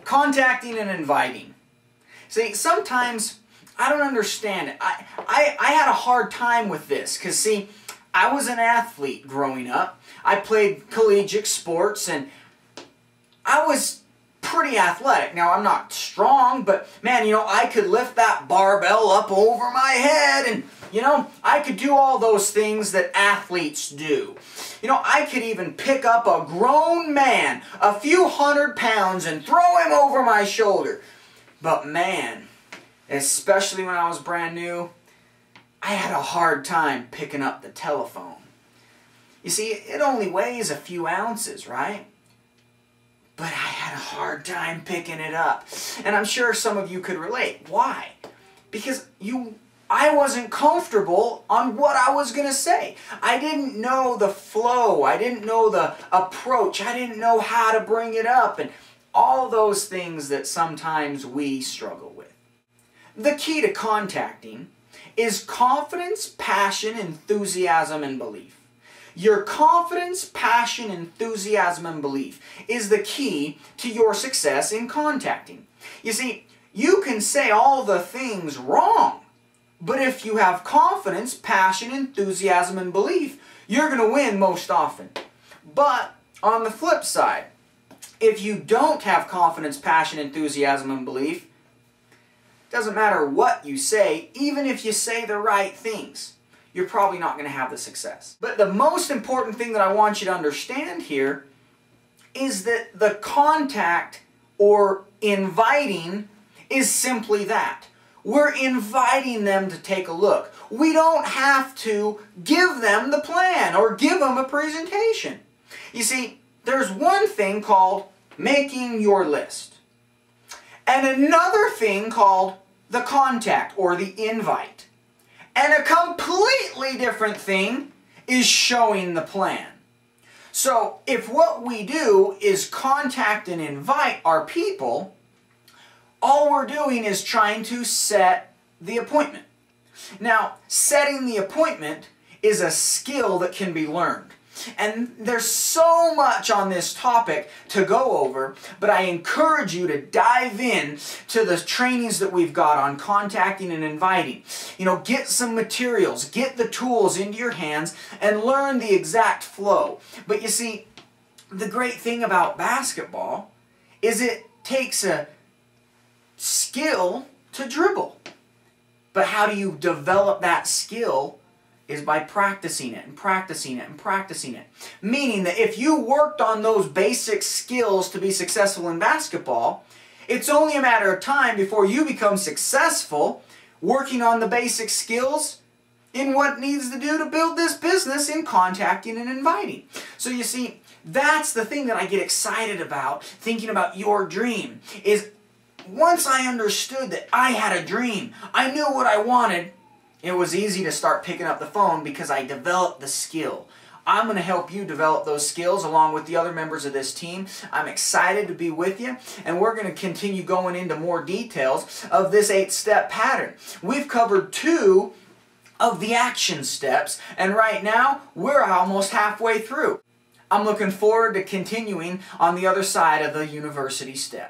Contacting and inviting. See, sometimes I don't understand it. I had a hard time with this because, see, I was an athlete growing up. I played collegiate sports and I was pretty athletic. Now, I'm not strong, but man, I could lift that barbell up over my head and, I could do all those things that athletes do. I could even pick up a grown man, a few hundred pounds, and throw him over my shoulder. But man, especially when I was brand new, I had a hard time picking up the telephone. You see, it only weighs a few ounces, right? But I had a hard time picking it up. And I'm sure some of you could relate. Why? Because I wasn't comfortable on what I was going to say. I didn't know the flow. I didn't know the approach. I didn't know how to bring it up. And all those things that sometimes we struggle with. The key to contacting is confidence, passion, enthusiasm, and belief. Your confidence, passion, enthusiasm, and belief is the key to your success in contacting. You see, you can say all the things wrong, but if you have confidence, passion, enthusiasm, and belief, you're going to win most often. But on the flip side, if you don't have confidence, passion, enthusiasm, and belief, it doesn't matter what you say, even if you say the right things, you're probably not going to have the success. But the most important thing that I want you to understand here is that the contact or inviting is simply that. We're inviting them to take a look. We don't have to give them the plan or give them a presentation. You see, there's one thing called making your list, and another thing called the contact or the invite. And a completely different thing is showing the plan. So if what we do is contact and invite our people, all we're doing is trying to set the appointment. Now, setting the appointment is a skill that can be learned. And there's so much on this topic to go over, but I encourage you to dive in to the trainings that we've got on contacting and inviting. Get some materials, get the tools into your hands, and learn the exact flow. But you see, the great thing about basketball is it takes a skill to dribble. But how do you develop that skill is by practicing it and practicing it and practicing it. Meaning that if you worked on those basic skills to be successful in basketball, it's only a matter of time before you become successful working on the basic skills in what needs to do to build this business in contacting and inviting. So you see, that's the thing that I get excited about thinking about your dream is once I understood that I had a dream, I knew what I wanted, it was easy to start picking up the phone because I developed the skill. I'm going to help you develop those skills along with the other members of this team. I'm excited to be with you, and we're going to continue going into more details of this 8-step pattern. We've covered 2 of the action steps, and right now we're almost halfway through. I'm looking forward to continuing on the other side of the university step.